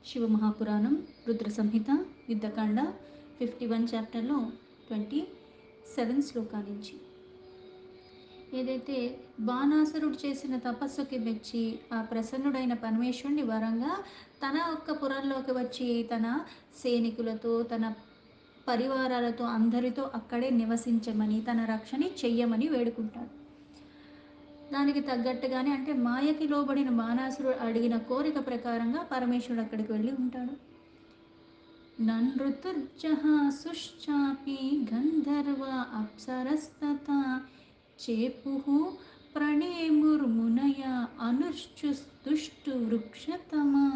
శివమహాపురాణం రుద్ర సంహిత యుద్ధకాండ 51 చాప్టర్లో 27 శ్లోకా నుంచి ఏదైతే బాణాసురుడు చేసిన తపస్సుకి మెచ్చి ఆ ప్రసన్నుడైన పరమేశ్వరుని వరంగా తన ఒక్క పురంలోకి వచ్చి తన సైనికులతో తన పరివారాలతో అందరితో అక్కడే నివసించమని తన రక్షణ చెయ్యమని వేడుకుంటాడు. దానికి తగ్గట్టుగానే అంటే మాయకి లోబడిన బాణాసురుడు అడిగిన కోరిక ప్రకారంగా పరమేశ్వరుడు అక్కడికి వెళ్ళి ఉంటాడు. నృతుర్జహాసుశ్చాపి గంధర్వ అప్సరస్తథా చేపుః ప్రణేముర్మునయ అనుష్ఠుస్తుష్టు వృక్షతమా.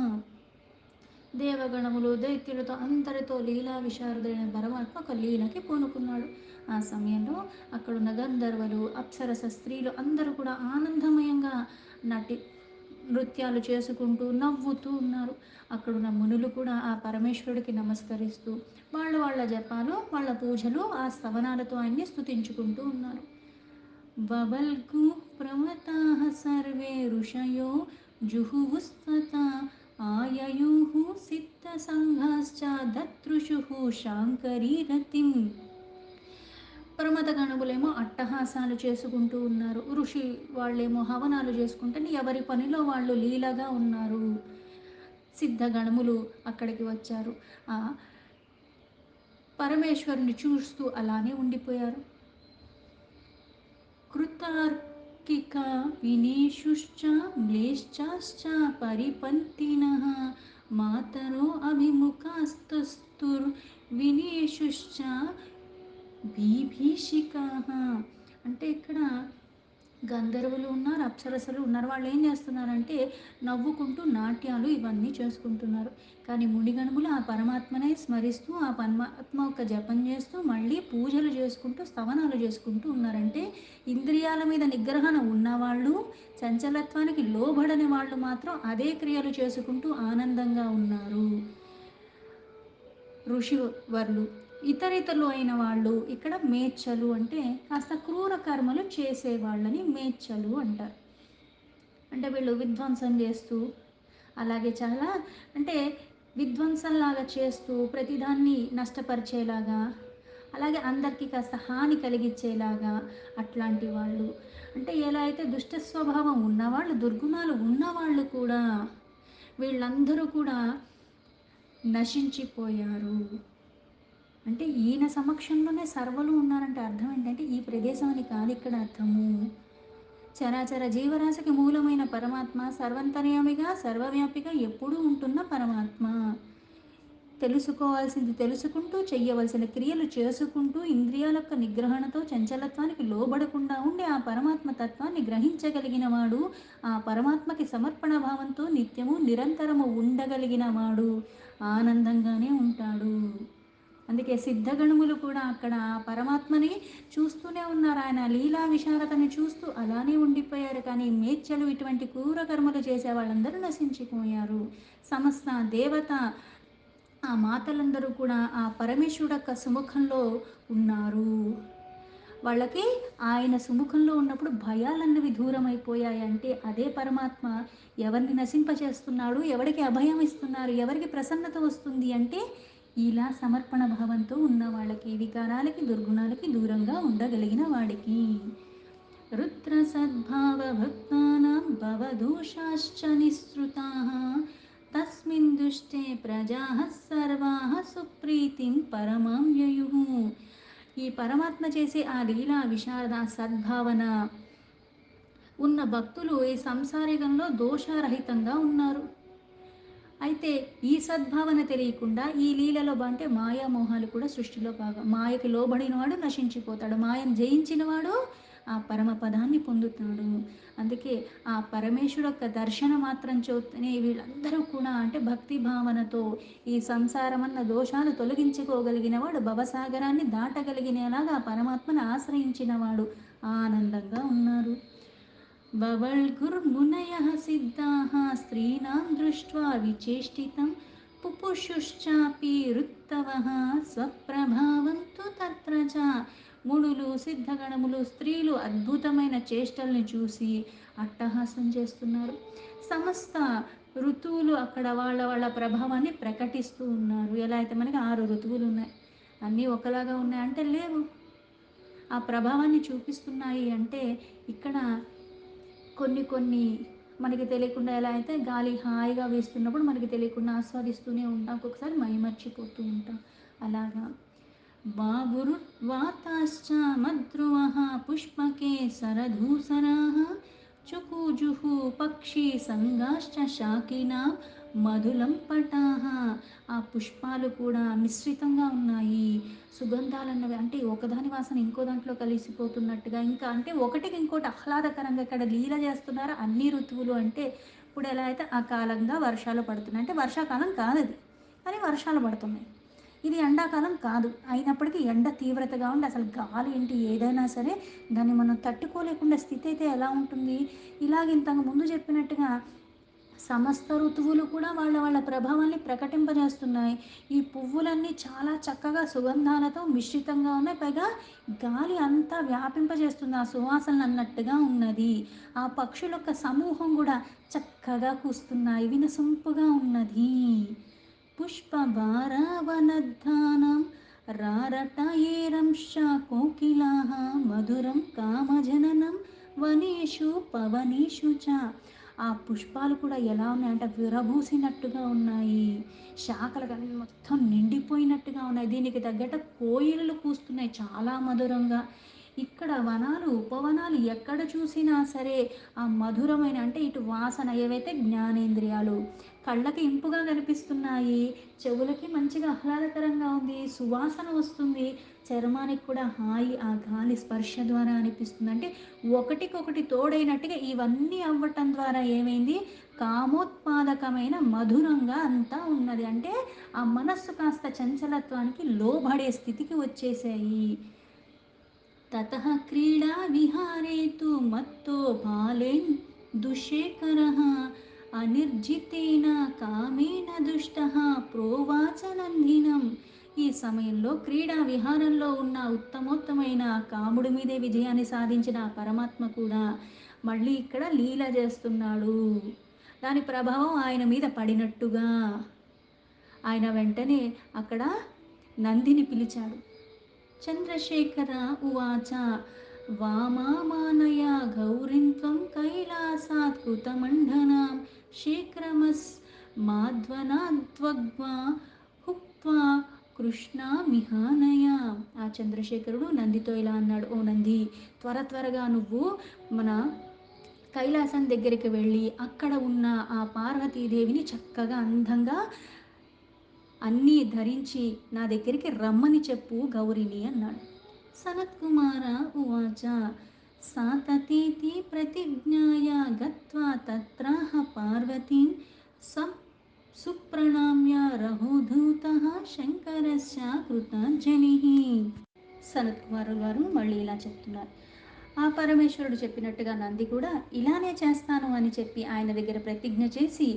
దేవగణములు దైత్యులతో అందరితో లీలా విశారదుడైన పరమాత్మ ఒక లీలకి పూనుకున్నాడు. ఆ సమయంలో అక్కడున్న గంధర్వులు అప్సరస స్త్రీలు అందరూ కూడా ఆనందమయంగా నృత్యాలు చేసుకుంటూ నవ్వుతూ ఉన్నారు. అక్కడున్న మునులు కూడా ఆ పరమేశ్వరుడికి నమస్కరిస్తూ వాళ్ళ జపాలు వాళ్ళ పూజలు ఆ స్తవనాలతో ఆయన్ని స్తుతించుకుంటూ ఉన్నారు. బబల్గు ప్రమతాః సర్వే ఋషయో జుహువుస్తథా ఆయయుః సిద్ధసంఘాశ్చ దదృశుః శాంకరీరతిం. ప్రమద గణములేమో అట్టహాసాలు చేసుకుంటూ ఉన్నారు. ఋషి వాళ్ళేమో హవనాలు చేసుకుంటే ఎవరి పనిలో వాళ్ళు లీలగా ఉన్నారు. సిద్ధ గణములు అక్కడికి వచ్చారు. ఆ పరమేశ్వరుని చూస్తూ అలానే ఉండిపోయారు. కృతార్కిక వినేషుశ్చ మ్లేశ్చాశ్చ పరిపంతినః మాతరో అభిముఖాస్తస్తుర్ వినేషుశ్చ బీభీషికాః. అంటే ఇక్కడ గంధర్వులు ఉన్నారు, అప్సరసలు ఉన్నారు. వాళ్ళు ఏం చేస్తున్నారంటే నవ్వుకుంటూ నాట్యాలు ఇవన్నీ చేసుకుంటున్నారు. కానీ మునిగణములు ఆ పరమాత్మనే స్మరిస్తూ ఆ పరమాత్మ యొక్క జపం చేస్తూ మళ్ళీ పూజలు చేసుకుంటూ స్తవనాలు చేసుకుంటూ ఉన్నారంటే ఇంద్రియాల మీద నిగ్రహణ ఉన్నవాళ్ళు, చంచలత్వానికి లోబడని వాళ్ళు మాత్రం అదే క్రియలు చేసుకుంటూ ఆనందంగా ఉన్నారు. ఋషివర్లు ఇతరితరులు అయిన వాళ్ళు ఇక్కడ మేచ్చలు అంటే కాస్త క్రూర కర్మలు చేసేవాళ్ళని మేచ్చలు అంటారు. అంటే వీళ్ళు విధ్వంసం చేస్తూ అలాగే చాలా అంటే విధ్వంసంలాగా చేస్తూ ప్రతిదాన్ని నష్టపరిచేలాగా అలాగే అందరికీ కాస్త హాని కలిగించేలాగా అట్లాంటి వాళ్ళు. అంటే ఎలా అయితే దుష్ట స్వభావం ఉన్నవాళ్ళు దుర్గుణాలు ఉన్నవాళ్ళు కూడా వీళ్ళందరూ కూడా నశించిపోయారు. అంటే ఈయన సమక్షంలోనే సర్వలు ఉన్నారంటే అర్థం ఏంటంటే ఈ ప్రదేశం అని కాదు ఇక్కడ అర్థము. చరాచర జీవరాశికి మూలమైన పరమాత్మ సర్వంతర్యామిగా సర్వవ్యాపిగా ఎప్పుడూ ఉంటున్న పరమాత్మ. తెలుసుకోవాల్సింది తెలుసుకుంటూ చెయ్యవలసిన క్రియలు చేసుకుంటూ ఇంద్రియాల యొక్క నిగ్రహణతో చంచలత్వానికి లోబడకుండా ఉండి ఆ పరమాత్మ తత్వాన్ని గ్రహించగలిగిన వాడు, ఆ పరమాత్మకి సమర్పణ భావంతో నిత్యము నిరంతరము ఉండగలిగిన వాడు ఆనందంగానే ఉంటాడు. అందుకే సిద్ధగణములు కూడా అక్కడ పరమాత్మని చూస్తూనే ఉన్నారు. ఆయన లీలా విశారతని చూస్తూ అలానే ఉండిపోయారు. కానీ మేచ్చలు ఇటువంటి క్రూర కర్మలు చేసే వాళ్ళందరూ నశించిపోయారు. సమస్త దేవత ఆ మాతలందరూ కూడా ఆ పరమేశ్వరుడు యొక్క సుముఖంలో ఉన్నారు. వాళ్ళకి ఆయన సుముఖంలో ఉన్నప్పుడు భయాలన్నవి దూరం అయిపోయాయి. అంటే అదే పరమాత్మ ఎవరిని నశింపచేస్తున్నాడు, ఎవరికి అభయం ఇస్తున్నారు, ఎవరికి ప్రసన్నత వస్తుంది అంటే ఇలా సమర్పణ భావంతో ఉన్న వాళ్ళకి, వికారాలకి దుర్గుణాలకి దూరంగా ఉండగలిగిన వాడికి. రుద్ర సద్భావ భక్తానాం భవదోషాశ్చ నిస్సృతాః తస్మిన్ దుష్టే ప్రజాః సర్వాః సుప్రీతిం పరమాం యయుః. ఈ పరమాత్మ చేసే ఆ లీలా విశారద సద్భావన ఉన్న భక్తులు ఈ సంసారికంలో దోషారహితంగా ఉన్నారు. అయితే ఈ సద్భావన తెలియకుండా ఈ లీలలో అంటే మాయామోహాలు కూడా సృష్టిలో భాగం. మాయకి లోబడిన వాడు నశించిపోతాడు, మాయను జయించిన వాడు ఆ పరమపదాన్ని పొందుతాడు. అందుకే ఆ పరమేశ్వరు యొక్క దర్శన మాత్రం చూస్తేనే వీళ్ళందరూ కూడా అంటే భక్తి భావనతో ఈ సంసారమన్న దోషాలు తొలగించుకోగలిగిన వాడు, భవసాగరాన్ని దాటగలిగినలాగా పరమాత్మను ఆశ్రయించిన వాడు ఆనందంగా ఉన్నారు. బవల్గుర్మునయః సిద్ధాః స్త్రీణాం దృష్ట్వా విచేష్టితం పుపుషుశ్చాపి ఋత్తవః స్వప్రభావం తు తత్ర చ. మునులు సిద్ధగణములు స్త్రీలు అద్భుతమైన చేష్టల్ని చూసి అట్టహాసం చేస్తున్నారు. సమస్త ఋతువులు అక్కడ వాళ్ళ వాళ్ళ ప్రభావాన్ని ప్రకటిస్తూ ఉన్నారు. ఎలా అయితే మనకి 6 ఋతువులు ఉన్నాయి. అన్నీ ఒకలాగా ఉన్నాయంటే లేవు. ఆ ప్రభావాన్ని చూపిస్తున్నాయి అంటే ఇక్కడ కొన్ని కొన్ని మనకి తెలియకుండా ఎలా అయితే గాలి హాయిగా వీస్తున్నప్పుడు మనకి తెలియకుండా ఆస్వాదిస్తూనే ఉంటాం. ఒక్కొక్కసారి మైమర్చిపోతూ ఉంటాం. అలాగా वाताश्च मद्रुवः पुष्पकेसरधूसराः चुकुजुः पक्षिसङ्गाश्च शाकिनां మధులం పటాహ. ఆ పుష్పాలు కూడా మిశ్రితంగా ఉన్నాయి. సుగంధాలన్నవి అంటే ఒకదాని వాసన ఇంకో దాంట్లో కలిసిపోతున్నట్టుగా, ఇంకా అంటే ఒకటికి ఇంకోటి ఆహ్లాదకరంగా ఇక్కడ లీల చేస్తున్నారు. అన్ని ఋతువులు అంటే ఇప్పుడు ఎలా అయితే అకాలంగా వర్షాలు పడుతున్నాయి అంటే వర్షాకాలం కాదది, కానీ వర్షాలు పడుతున్నాయి. ఇది ఎండాకాలం కాదు. అయినప్పటికీ ఎండ తీవ్రతగా ఉండి అసలు గాలి ఏంటి ఏదైనా సరే దాన్ని మనం తట్టుకోలేకుండా స్థితి అయితే ఎలా ఉంటుంది? ఇలాగ ఇంతకు ముందు చెప్పినట్టుగా సమస్త ఋతువులు కూడా వాళ్ళ వాళ్ళ ప్రభావాన్ని ప్రకటింపజేస్తున్నాయి. ఈ పువ్వులన్నీ చాలా చక్కగా సుగంధాలతో మిశ్రితంగా ఉన్నాయి. పైగా గాలి అంతా వ్యాపింపజేస్తుంది. ఆ సువాసనలు అన్నట్టుగా ఉన్నది. ఆ పక్షుల యొక్క సమూహం కూడా చక్కగా కూస్తున్నాయి. వినసొంపుగా ఉన్నది. पुष्पभारावनद्धानं रारटयेरंश्च कोकिलाः मधुरं कामजननं వనేషు పవనేషు చ. ఆ పుష్పాలు కూడా ఎలా ఉన్నాయంటే విరబూసినట్టుగా ఉన్నాయి. శాఖలు కానీ మొత్తం నిండిపోయినట్టుగా ఉన్నాయి. దీనికి తగ్గట్టు కోయిలలు కూస్తున్నాయి చాలా మధురంగా. ఇక్కడ వనాలు ఉపవనాలు ఎక్కడ చూసినా సరే ఆ మధురమైన అంటే ఇటు వాసన ఏవైతే జ్ఞానేంద్రియాలు కళ్ళకి ఇంపుగా కనిపిస్తున్నాయి, చెవులకి మంచిగా ఆహ్లాదకరంగా ఉంది, సువాసన వస్తుంది, చర్మానికి కూడా హాయి ఆ గాలి స్పర్శ ద్వారా అనిపిస్తుంది. అంటే ఒకటికొకటి తోడైనట్టుగా ఇవన్నీ అవ్వటం ద్వారా ఏమైంది, కామోత్పాదకమైన మధురంగా అంతా ఉన్నది. అంటే ఆ మనస్సు కాస్త చంచలత్వానికి లోబడే స్థితికి వచ్చేసాయి. తతః క్రీడా విహారే తు మత్తో బాలేన్ దుషేకరః అనిర్జితేన కామేన దుష్టః ప్రోవాచ నందినం. ఈ సమయంలో క్రీడా విహారంలో ఉన్న ఉత్తమోత్తమైన కాముడి మీదే విజయాన్ని సాధించిన ఆ పరమాత్మ కూడా మళ్ళీ ఇక్కడ లీల చేస్తున్నాడు. దాని ప్రభావం ఆయన మీద పడినట్టుగా ఆయన వెంటనే అక్కడ నందిని పిలిచాడు. చంద్రశేఖర ఉవాచ వామామానయ గౌరీం త్వం కైలాసాత్ కృతమండనాం శీఘ్రమస్ మాధ్వనాద్వగ్వా హుక్త్వా కృష్ణామిహానయ. ఆ చంద్రశేఖరుడు నందితో ఇలా అన్నాడు, ఓ నంది, త్వర త్వరగా నువ్వు మన కైలాసం దగ్గరికి వెళ్ళి అక్కడ ఉన్న ఆ పార్వతీదేవిని చక్కగా అందంగా అన్నీ ధరించి నా దగ్గరికి రమ్మని చెప్పు గౌరిని అన్నాడు. సనత్కుమార ఉవాచ సాతతేతి ప్రతిజ్ఞాయ గత్వా తత్రాహ పార్వతీం సం సుప్రణామ్య రఘుధూత శంకరస్య కృతాంజలి. సనత్ కుమారుల వారు మళ్ళీ ఇలా చెప్తున్నారు. ఆ పరమేశ్వరుడు చెప్పినట్టుగా నంది కూడా ఇలానే చేస్తాను అని చెప్పి ఆయన దగ్గర ప్రతిజ్ఞ చేసి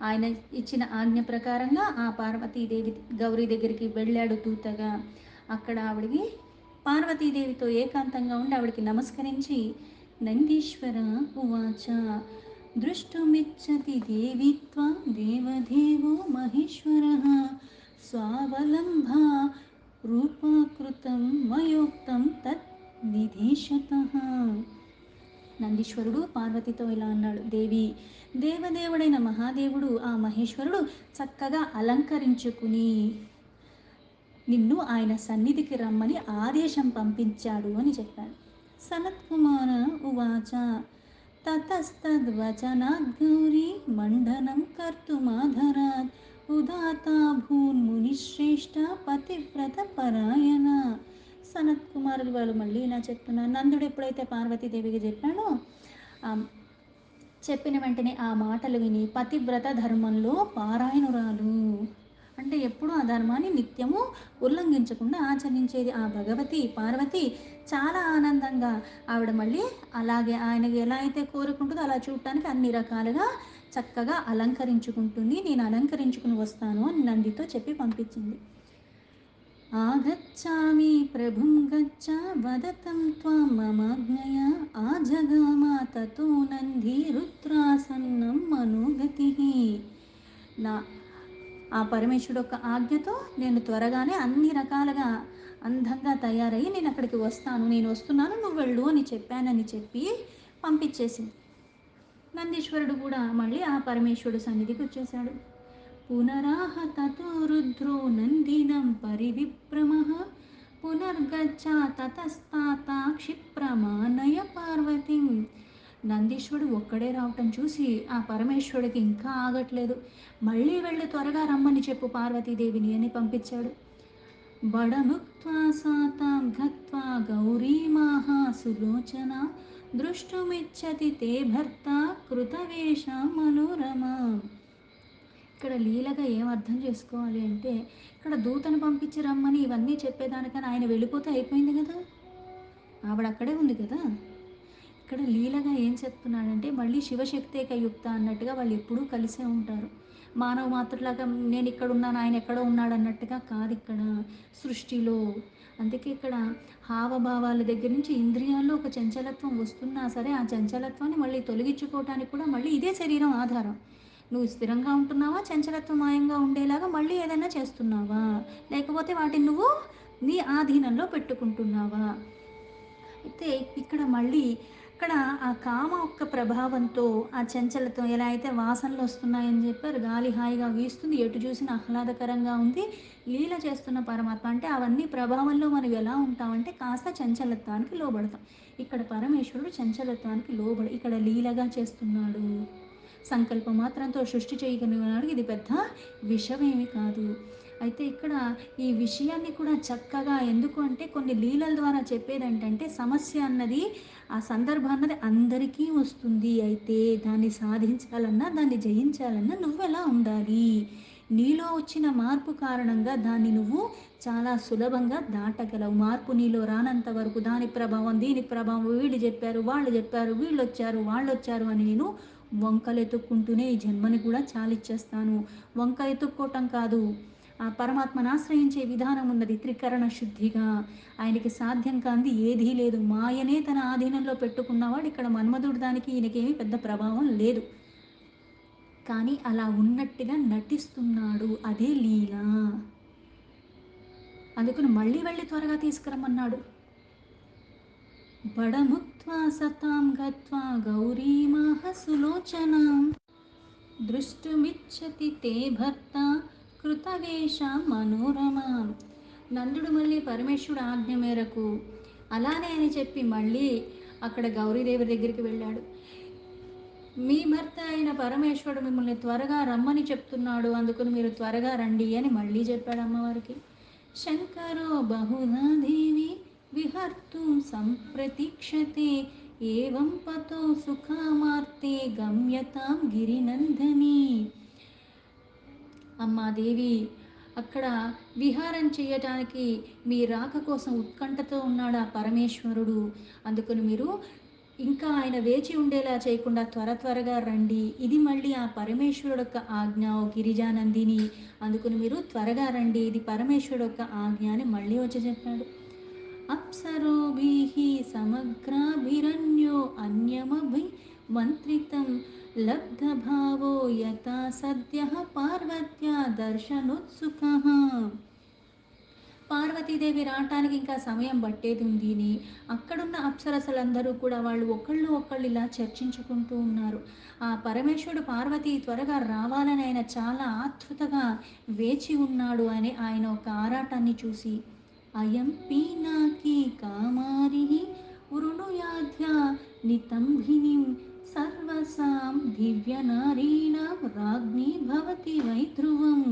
ఆయన ఇచ్చిన ఆజ్ఞ ప్రకారంగా ఆ పార్వతీదేవి గౌరీ దగ్గరికి వెళ్ళాడు దూతగా. అక్కడ ఆవిడికి పార్వతీదేవితో ఏకాంతంగా ఉండి ఆవిడికి నమస్కరించి నందీశ్వర ఉవాచ దృష్టుమిచ్చతి దేవిత్వం దేవదేవో మహేశ్వర స్వావలంబా రూపకృతం మయోక్తం తత్ నిధేశత. నందీశ్వరుడు పార్వతితో ఇలా అన్నాడు, దేవి, దేవదేవుడైన మహాదేవుడు ఆ మహేశ్వరుడు చక్కగా అలంకరించుకుని నిన్ను ఆయన సన్నిధికి రమ్మని ఆదేశం పంపించాడు అని చెప్పాడు. సనత్కుమార ఉవాచ తతస్తద్వచనాద్గౌరీ మండనం కర్తుమాధరాత్ ఉదాతా భూన్మునిశ్రేష్ట పతివ్రత పరాయణ. సనత్ కుమారులు వాళ్ళు మళ్ళీ ఇలా చెప్తున్నారు. నందుడు ఎప్పుడైతే పార్వతీదేవికి చెప్పాడో చెప్పిన వెంటనే ఆ మాటలు విని పతివ్రత ధర్మంలో పారాయణురాలు అంటే ఎప్పుడు ఆ ధర్మాన్ని నిత్యము ఉల్లంఘించకుండా ఆచరించేది ఆ భగవతి పార్వతి చాలా ఆనందంగా ఆవిడ మళ్ళీ అలాగే ఆయనకి ఎలా అయితే కోరుకుంటుందో అలా చూడటానికి అన్ని రకాలుగా చక్కగా అలంకరించుకుంటుంది. నేను అలంకరించుకుని వస్తాను అని నందితో చెప్పి పంపించింది. ఆగచ్చామి ప్రభుం గచ్చ వదతం త్వాం మమాజ్ఞయా ఆజగామ తతో నంది రుద్రాసన్నం మనోగతి. నా ఆ పరమేశ్వరుడు యొక్క ఆజ్ఞతో నేను త్వరగానే అన్ని రకాలుగా అందంగా తయారయ్యి నేను అక్కడికి వస్తాను, నేను వస్తున్నాను, నువ్వు వెళ్ళు అని చెప్పానని చెప్పి పంపించేసింది. నందీశ్వరుడు కూడా మళ్ళీ ఆ పరమేశ్వరుడు సన్నిధికి వచ్చేశాడు. పునరాహ తతో రుద్రో నందినం పరివిప్రమః పునర్గచ్చ తతస్తాత క్షిప్రమానయ పార్వతిం. నందీశ్వరుడు ఒక్కడే రావటం చూసి ఆ పరమేశ్వరుడికి ఇంకా ఆగట్లేదు. మళ్ళీ వెళ్ళి త్వరగా రమ్మని చెప్పు పార్వతీదేవిని అని పంపించాడు. బడముక్త్వా సాతాం గత్వా గౌరీమాహ సులోచన దృష్టుమిచ్చతి తే భర్త కృతవేషాం మనోరమా. ఇక్కడ లీలగా ఏం అర్థం చేసుకోవాలి అంటే, ఇక్కడ దూతను పంపించి రమ్మని ఇవన్నీ చెప్పేదానికని ఆయన వెళ్ళిపోతే అయిపోయింది కదా, ఆవిడ అక్కడే ఉంది కదా. ఇక్కడ లీలగా ఏం చెప్తున్నాడంటే, మళ్ళీ శివశక్తేక యుక్త అన్నట్టుగా వాళ్ళు ఎప్పుడూ కలిసే ఉంటారు. మానవ మాతృలాగా నేను ఇక్కడ ఉన్నాను ఆయన ఎక్కడో ఉన్నాడు అన్నట్టుగా కాదు ఇక్కడ సృష్టిలో. అందుకే ఇక్కడ హావభావాల దగ్గర నుంచి ఇంద్రియాల్లో ఒక చంచలత్వం వస్తున్నా సరే ఆ చంచలత్వాన్ని మళ్ళీ తొలగించుకోవటానికి కూడా మళ్ళీ ఇదే శరీరం ఆధారం. నువ్వు స్థిరంగా ఉంటున్నావా, చంచలత్వం మాయంగా ఉండేలాగా మళ్ళీ ఏదైనా చేస్తున్నావా, లేకపోతే వాటిని నువ్వు నీ ఆధీనంలో పెట్టుకుంటున్నావా. అయితే ఇక్కడ మళ్ళీ ఇక్కడ ఆ కామ యొక్క ప్రభావంతో ఆ చంచలత్వం ఎలా అయితే వాసనలు వస్తున్నాయని చెప్పారు, గాలి హాయిగా వీస్తుంది, ఎటు చూసినా ఆహ్లాదకరంగా ఉంది, లీల చేస్తున్న పరమాత్మ అంటే అవన్నీ ప్రభావంలో మనం ఎలా ఉంటామంటే కాస్త చంచలత్వానికి లోబడతాం. ఇక్కడ పరమేశ్వరుడు చంచలత్వానికి లోబడి ఇక్కడ లీలగా చేస్తున్నాడు. సంకల్ప మాత్రంతో సృష్టి చేయగలిగినాడు, ఇది పెద్ద విషయమేమి కాదు. అయితే ఇక్కడ ఈ విషయాన్ని కూడా చక్కగా ఎందుకు అంటే కొన్ని లీలల ద్వారా చెప్పేదేంటంటే సమస్య అన్నది ఆ సందర్భం అన్నది అందరికీ వస్తుంది. అయితే దాన్ని సాధించాలన్నా దాన్ని జయించాలన్నా నువ్వెలా ఉండాలి, నీలో వచ్చిన మార్పు కారణంగా దాన్ని నువ్వు చాలా సులభంగా దాటగలవు. మార్పు నీలో రానంత వరకు దాని ప్రభావం దీని ప్రభావం వీళ్ళు చెప్పారు వాళ్ళు చెప్పారు వీళ్ళు వచ్చారు వాళ్ళు వచ్చారు అని నేను వంకలు ఎత్తుక్కుంటూనే ఈ జన్మని కూడా చాలిచ్చేస్తాను. వంక ఎత్తుక్కోవటం కాదు, ఆ పరమాత్మను ఆశ్రయించే విధానం ఉన్నది త్రికరణ శుద్ధిగా. ఆయనకి సాధ్యం కాంది ఏదీ లేదు. మాయనే తన ఆధీనంలో పెట్టుకున్నవాడు ఇక్కడ మన్మధుడు, దానికి ఈయనకేమీ పెద్ద ప్రభావం లేదు, కానీ అలా ఉన్నట్టుగా నటిస్తున్నాడు, అదే లీల. అందుకని మళ్ళీ వెళ్ళి త్వరగా తీసుకురమ్మన్నాడు. బడముక్త్వా సతాం గత్వా గౌరీమాహ సులోచనాం దృష్టుమిచ్చతి తే భర్త కృతవేషాం మనోరమాం. నందుడు మళ్ళీ పరమేశ్వరుడు ఆజ్ఞ మేరకు అలానే అని చెప్పి మళ్ళీ అక్కడ గౌరీదేవి దగ్గరికి వెళ్ళాడు. మీ భర్త అయిన పరమేశ్వరుడు మిమ్మల్ని త్వరగా రమ్మని చెప్తున్నాడు, అందుకని మీరు త్వరగా రండి అని మళ్ళీ చెప్పాడు అమ్మవారికి. శంకరో బహుధా దేవి విహర్తుం సంప్రతీక్షతే ఏవం పతో సుఖామార్తే గమ్యతాం గిరినందని. అమ్మా దేవి, అక్కడ విహారం చేయటానికి మీ రాక కోసం ఉత్కంఠతో ఉన్నాడు ఆ పరమేశ్వరుడు, అందుకని మీరు ఇంకా ఆయన వేచి ఉండేలా చేయకుండా త్వరగా రండి. ఇది మళ్ళీ ఆ పరమేశ్వరుడు యొక్క ఆజ్ఞ, ఓ గిరిజానందిని, అందుకని మీరు త్వరగా రండి, ఇది పరమేశ్వరుడు యొక్క ఆజ్ఞ అని మళ్ళీ వచ్చి చెప్పాడు. అప్సరోభిః సమగ్రాభిరన్యో అన్యమభి మంత్రితం లబ్ధభావో యథా సద్యః పార్వత్యా దర్శనోత్సుకః. పార్వతీదేవి రావటానికి ఇంకా సమయం పట్టేది ఉంది అని అక్కడున్న అప్సరసలందరూ కూడా వాళ్ళు ఒకళ్ళు ఇలా చర్చించుకుంటూ ఉన్నారు. ఆ పరమేశ్వరుడు పార్వతి త్వరగా రావాలని ఆయన చాలా ఆతృతగా వేచి ఉన్నాడు అని ఆయన ఒక ఆరాటాన్ని చూసి అయం పీనాకి కామారి వృణుయాధ్యా నితంభినిం సర్వసాం దివ్యనారీణాం రాజ్ఞి భవతి వై ధ్రువం.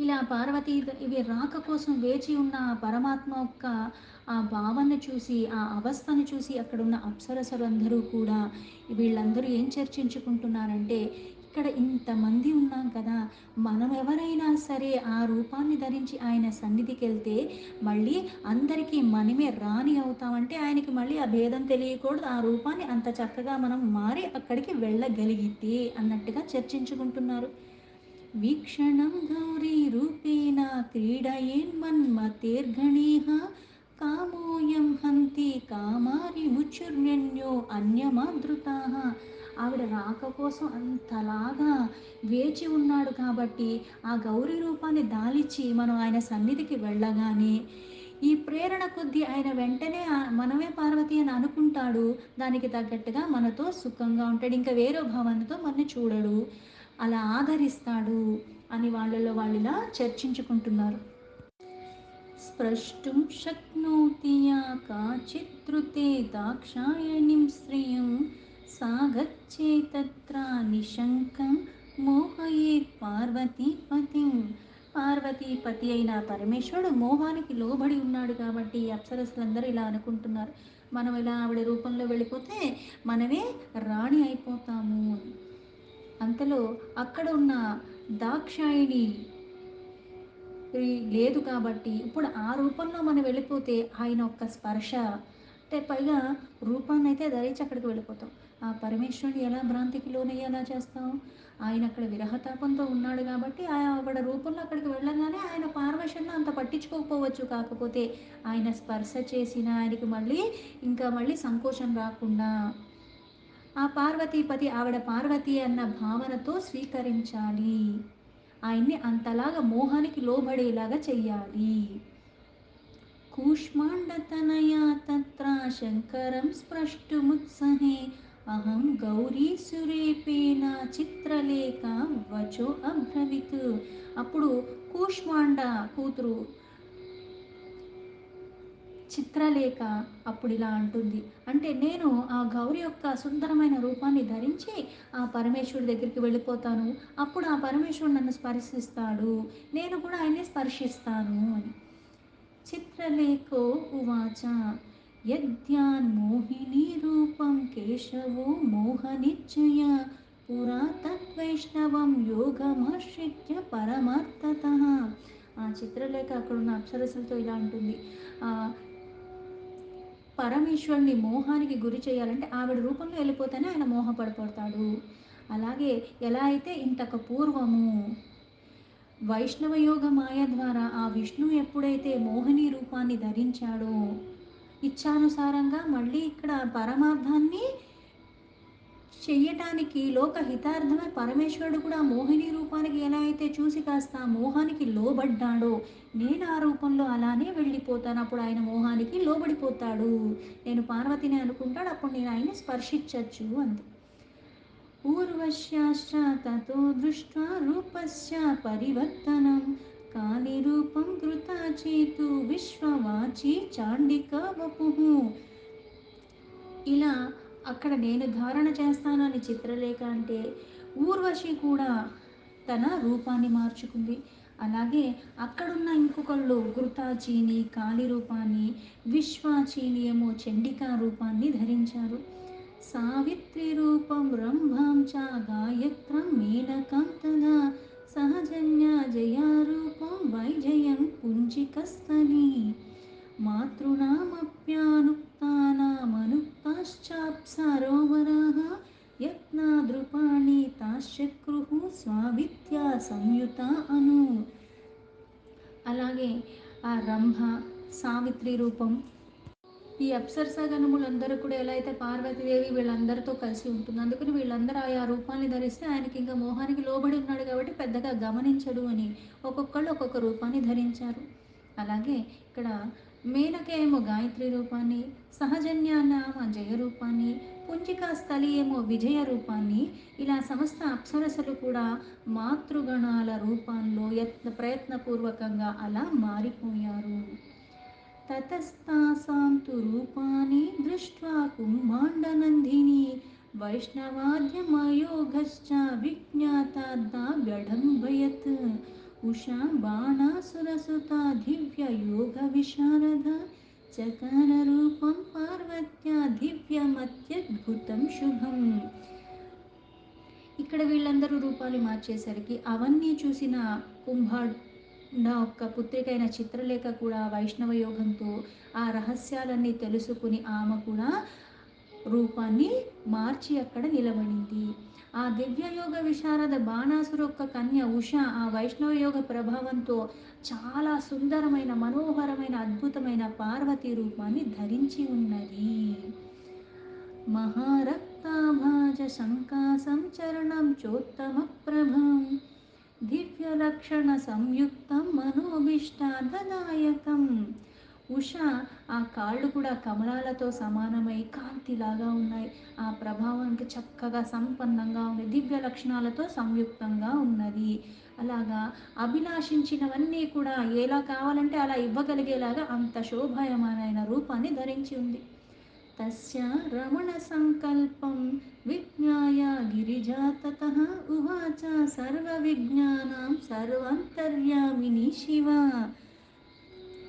ఇలా పార్వతీ ఇవి రాక కోసం వేచి ఉన్న ఆ పరమాత్మ యొక్క ఆ భావన చూసి ఆ అవస్థను చూసి అక్కడున్న అప్సరసలందరూ కూడా వీళ్ళందరూ ఏం చర్చించుకుంటున్నారంటే, ఇక్కడ ఇంతమంది ఉన్నాం కదా, మనం ఎవరైనా సరే ఆ రూపాన్ని ధరించి ఆయన సన్నిధికి వెళ్తే మళ్ళీ అందరికీ మనమే రాణి అవుతామంటే ఆయనకి మళ్ళీ ఆ భేదం తెలియకూడదు, ఆ రూపాన్ని అంత చక్కగా మనం మారి అక్కడికి వెళ్ళగలిగితే అన్నట్టుగా చర్చించుకుంటున్నారు. వీక్షణం గౌరీरूपेण क्रीडयेन्मन्मतेर्गणैः కామోయం హంతి కామారిముచుర్యన్యో అన్యమాదృతాః. ఆవిడ రాక కోసం అంతలాగా వేచి ఉన్నాడు కాబట్టి ఆ గౌరీ రూపాన్ని దాల్చి మనం ఆయన సన్నిధికి వెళ్ళగానే ఈ ప్రేరణ కొద్దీ ఆయన వెంటనే మనమే పార్వతి అని అనుకుంటాడు. దానికి తగ్గట్టుగా మనతో సుఖంగా ఉంటాడు. ఇంకా వేరే భావనతో మనని చూడడు. అలా ఆదరిస్తాడు అని వాళ్ళలో వాళ్ళు ఇలా చర్చించుకుంటున్నారు. స్పృష్టुं शक्नोति या काचिद्धृते दाक्षायणीं श्रियं सा गच्छेत्तत्र निशङ्कं మోహయేత్ పార్వతీపతిం. పార్వతీపతి అయిన పరమేశ్వరుడు మోహానికి లోబడి ఉన్నాడు కాబట్టి ఈ అప్సరసలందరూ ఇలా అనుకుంటున్నారు, మనం ఇలా ఆవిడ రూపంలో వెళ్ళిపోతే మనమే రాణి అయిపోతాము అని. అంతలో అక్కడ ఉన్న దాక్షాయిణి లేదు కాబట్టి ఇప్పుడు ఆ రూపంలో మనం వెళ్ళిపోతే ఆయన ఒక్క స్పర్శ అంటే పైగా రూపాన్ని అయితే ధరించి అక్కడికి వెళ్ళిపోతాం. ఆ పరమేశ్వరుని ఎలా భ్రాంతికి లోనయ్యేలా చేస్తాం? ఆయన అక్కడ విరహతాపంతో ఉన్నాడు కాబట్టి ఆవిడ రూపంలో అక్కడికి వెళ్ళగానే ఆయన పార్వశంలో అంత పట్టించుకోకపోవచ్చు. కాకపోతే ఆయన స్పర్శ చేసిన ఆయనకి మళ్ళీ సంకోచం రాకుండా ఆ పార్వతీపతి ఆవిడ పార్వతి అన్న భావనతో స్వీకరించాలి. ఆయన్ని అంతలాగా మోహానికి లోబడేలాగా చెయ్యాలి. కూష్మాండతనయా తత్ర శంకరం స్పృష్టముత్సహే అహం గౌరీ సురేపేణ చిత్రలేఖ వచో అబ్రవీత్. అప్పుడు కూష్మాండ కూతురు చిత్రలేఖ అప్పుడు ఇలా అంటుంది, అంటే నేను ఆ గౌరి యొక్క సుందరమైన రూపాన్ని ధరించి ఆ పరమేశ్వరుడి దగ్గరికి వెళ్ళిపోతాను. అప్పుడు ఆ పరమేశ్వరుడు నన్ను స్పర్శిస్తాడు, నేను కూడా ఆయన్ని స్పర్శిస్తాను అని. చిత్రలేఖో ఉవాచ యద్యాన్మోహినీ రూపం కేశవో మోహనిచ్చయ పురా తద్వైష్ణవం యోగమాశ్రిత్య పరమార్థతః. ఆ చిత్రలేఖ అక్కడున్న అప్సరసలతో ఇలా ఉంటుంది, పరమేశ్వరుని మోహానికి గురి చేయాలంటే ఆవిడ రూపంలో వెళ్ళిపోతేనే ఆయన మోహపడిపోతాడు. అలాగే ఎలా అయితే ఇంతకు పూర్వము వైష్ణవ యోగ మాయ ద్వారా ఆ విష్ణువు ఎప్పుడైతే మోహిని రూపాన్ని ధరించాడో ఇచ్ఛానుసారంగా మళ్ళీ ఇక్కడ పరమార్థాన్ని చెయ్యటానికి లోకహితార్థమే పరమేశ్వరుడు కూడా మోహిని రూపానికి ఎలా అయితే చూసి కాస్త మోహానికి లోబడ్డాడో నేను ఆ రూపంలో అలానే వెళ్ళిపోతాను. అప్పుడు ఆయన మోహానికి లోబడిపోతాడు, నేను పార్వతిని అనుకుంటాడు, అప్పుడు నేను ఆయన్ని స్పర్శించచ్చు అంది. ఊర్వశ్యాశ్చ తతో దృష్ట్వా రూపస్య పరివర్తనం కాని రూపం కృతా చేతు విశ్వవాచి చాండిక వపుః. ఇలా అక్కడ నేను ధారణ చేస్తాను అని చిత్రలేఖ అంటే ఊర్వశి కూడా తన రూపాన్ని మార్చుకుంది. అలాగే అక్కడున్న ఇంకొకళ్ళు ఘృతాచీని కాళీ రూపాన్ని, విశ్వాచీని ఏమో చండికా రూపాన్ని ధరించారు. సావిత్రి రూపం రంభాం చ గాయత్రం మేనకం తదా సహజన్య జయారూపం వైజయం కుంజికస్థలి మాతృనామప్యానుక్తానామనుక్తాశ్చాప్సరోవరాః యత్నాదృపాణి తాశ్చక్రుః స్వావిత్యా సంయుత అను. అలాగే ఆ రంభ సావిత్రి రూపం ఈ అప్సరసగణములందరూ కూడా ఎలా అయితే పార్వతీదేవి వీళ్ళందరితో కలిసి ఉంటుంది. అందుకని వీళ్ళందరూ ఆయా రూపాన్ని ధరిస్తే ఆయనకి ఇంకా మోహానికి లోబడి ఉన్నాడు కాబట్టి పెద్దగా గమనించడు అని ఒక్కొక్కళ్ళు ఒక్కొక్క రూపాన్ని ధరించారు. అలాగే ఇక్కడ మేనక ఏమో గాయత్రి రూపాన్ని, సహజన్య నామ జయ రూపాన్ని, పుంజికా స్థలి ఏమో విజయ రూపాన్ని, ఇలా సమస్త అప్సరసలు కూడా మాతృగణాల రూపాల్లో ప్రయత్నపూర్వకంగా అలా మారిపోయారు. తతస్తాసాం తు రూపాని దృష్ట్వా కుంభాండనందిని వైష్ణవాద్యమయోగశ్చ విజ్ఞాతాద్దా వ్యఢంబయత్ ఉషా బాణాసురసుత దివ్య యోగ విశారద చకార రూపం పార్వత్యా దివ్యమత్యద్భుతం శుభం. ఇక్కడ వీళ్ళందరూ రూపాలు మార్చేసరికి అవన్నీ చూసిన కుంభాండ ఒక్క పుత్రికైన చిత్రలేఖ కూడా వైష్ణవ యోగంతో ఆ రహస్యాలన్నీ తెలుసుకుని ఆమె కూడా రూపాన్ని మార్చి అక్కడ నిలబడింది. ఆ దివ్యయోగ విశారద బాణాసుర యొక్క కన్య ఉష ఆ వైష్ణవ యోగ ప్రభావంతో చాలా సుందరమైన మనోహరమైన అద్భుతమైన పార్వతీ రూపాన్ని ధరించి ఉన్నది. మహారక్తాభాజ శంకాసం చరణం చోత్తమ ప్రభం దివ్యలక్షణ సంయుక్తం మనోభిష్టార్థదాయకం. ఉష ఆ కాళ్ళు కూడా కమలాలతో సమానమై కాంతిలాగా ఉన్నాయి. ఆ ప్రభావానికి చక్కగా సంపన్నంగా ఉంది. దివ్య లక్షణాలతో సంయుక్తంగా ఉన్నది. అలాగా అభిలాషించినవన్నీ కూడా ఎలా కావాలంటే అలా ఇవ్వగలిగేలాగా అంత శోభాయమానమైన రూపాన్ని ధరించి ఉంది. తస్య రమణ సంకల్పం విజ్ఞాయ గిరిజా తతః ఉవాచ సర్వ విజ్ఞానం సర్వంతర్యామిని శివ.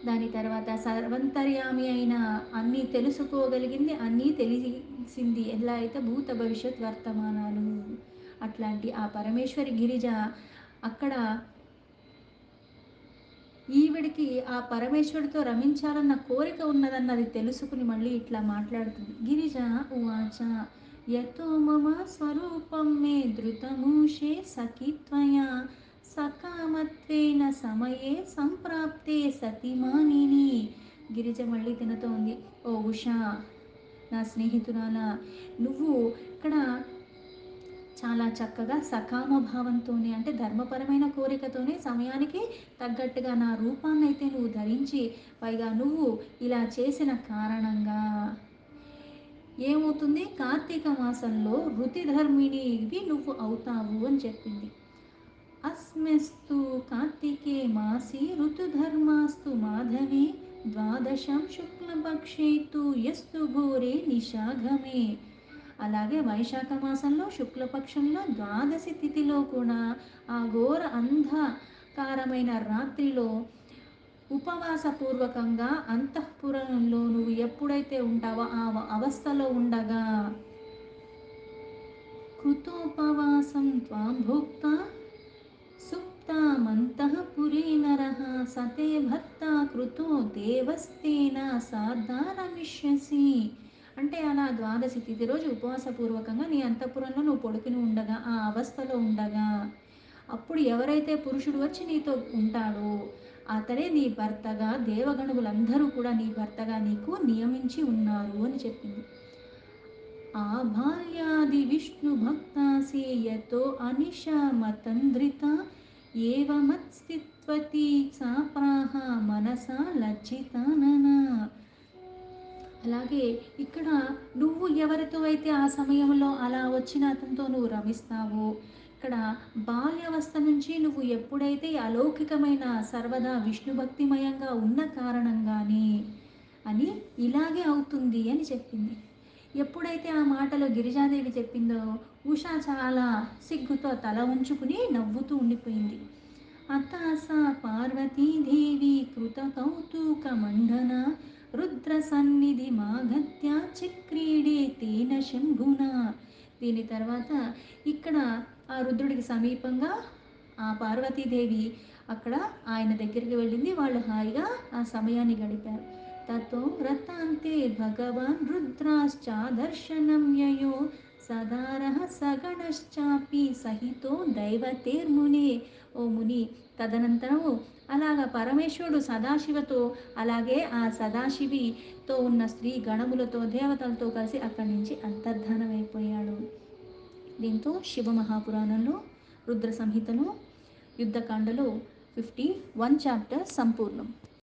దాని తర్వాత సర్వంతర్యామి అయిన అన్నీ తెలుసుకోగలిగింది, అన్నీ తెలిసింది. ఎలా అయితే భూత భవిష్యత్ వర్తమానాలు అట్లాంటి ఆ పరమేశ్వరి గిరిజ అక్కడ ఈవిడికి ఆ పరమేశ్వరుడితో రమించాలన్న కోరిక ఉన్నదన్నది తెలుసుకుని మళ్ళీ ఇట్లా మాట్లాడుతుంది. గిరిజ ఉవాచ యతో మమ స్వరూపం మే ధృతమూషే సఖిత్వయా సకామత్వేన సమయే సంప్రాప్తే సతిమానిని. గిరిజ మళ్ళీ తినతో ఉంది, ఓ ఉషా నా స్నేహితురాలా, నువ్వు ఇక్కడ చాలా చక్కగా సకామ భావంతోనే అంటే ధర్మపరమైన కోరికతోనే సమయానికి తగ్గట్టుగా నా రూపాన్ని అయితే నువ్వు ధరించి పైగా నువ్వు ఇలా చేసిన కారణంగా ఏమవుతుంది, కార్తీక మాసంలో ధర్మిణివి నువ్వు అవుతావు అని చెప్పింది. అస్మిస్తు కార్తికే మాసి ఋతుధర్మాస్తు మాధవి ద్వాదశం శుక్లపక్షే తు యస్తు ఘోరే నిషాఘమే. అలాగే వైశాఖ మాసంలో శుక్లపక్షంలో ద్వాదశి తిథిలో కూడా ఆ ఘోర అంధకారమైన రాత్రిలో ఉపవాసపూర్వకంగా అంతఃపురంలో నువ్వు ఎప్పుడైతే ఉంటావో ఆ అవస్థలో ఉండగా కృతోపవాసం త్వాం భోక్త సుప్తామంతఃపురే నరః సతే భర్త కృతో దేవస్తేన సార్ధారమిష్యసి. అంటే అలా ద్వాదశి తిథి రోజు ఉపవాసపూర్వకంగా నీ అంతఃపురంలో నువ్వు పడుకుని ఉండగా ఆ అవస్థలో ఉండగా అప్పుడు ఎవరైతే పురుషుడు వచ్చి నీతో ఉంటాడో అతడే నీ భర్తగా దేవగణువులందరూ కూడా నీ భర్తగా నీకు నియమించి ఉన్నారు అని చెప్పింది. ఆభాల్యాది విష్ణు భక్తాసి యతో అనిశమతంద్రిత ఏవమత్స్థిత్వతి సా ప్రాహ మనసా లజ్జితానన. అలాగే ఇక్కడ నువ్వు ఎవరితో అయితే ఆ సమయంలో అలా వచ్చిన అతనితో నువ్వు రమిస్తావో ఇక్కడ బాల్యావస్థ నుంచి నువ్వు ఎప్పుడైతే అలౌకికమైన సర్వదా విష్ణుభక్తిమయంగా ఉన్న కారణంగానే అని ఇలాగే అవుతుంది అని చెప్పింది. ఎప్పుడైతే ఆ మాటలో గిరిజాదేవి చెప్పిందో ఉష చాలా సిగ్గుతో తల ఉంచుకుని నవ్వుతూ ఉండిపోయింది. అత సా పార్వతీదేవి కృత కౌతుక మండన రుద్ర సన్నిధి మాగత్య చక్రీడే తేన శంభున. దీని తర్వాత ఇక్కడ ఆ రుద్రుడికి సమీపంగా ఆ పార్వతీదేవి అక్కడ ఆయన దగ్గరికి వెళ్ళింది. వాళ్ళు హాయిగా ఆ సమయాన్ని గడిపారు. తతో వ్రతాంతే భగవాన్ రుద్రాశ్చాదర్శనం యయో సదారః సగణశ్చాపి సహితో దైవతేర్మునే. ఓ ముని, తదనంతరము అలాగా పరమేశ్వరుడు సదాశివతో అలాగే ఆ సదాశివితో ఉన్న స్త్రీ గణములతో దేవతలతో కలిసి అక్కడి నుంచి అంతర్ధానమైపోయాడు. దీంతో శివ మహాపురాణంలో రుద్ర సంహితలో యుద్ధకాండలో 51 చాప్టర్ సంపూర్ణం.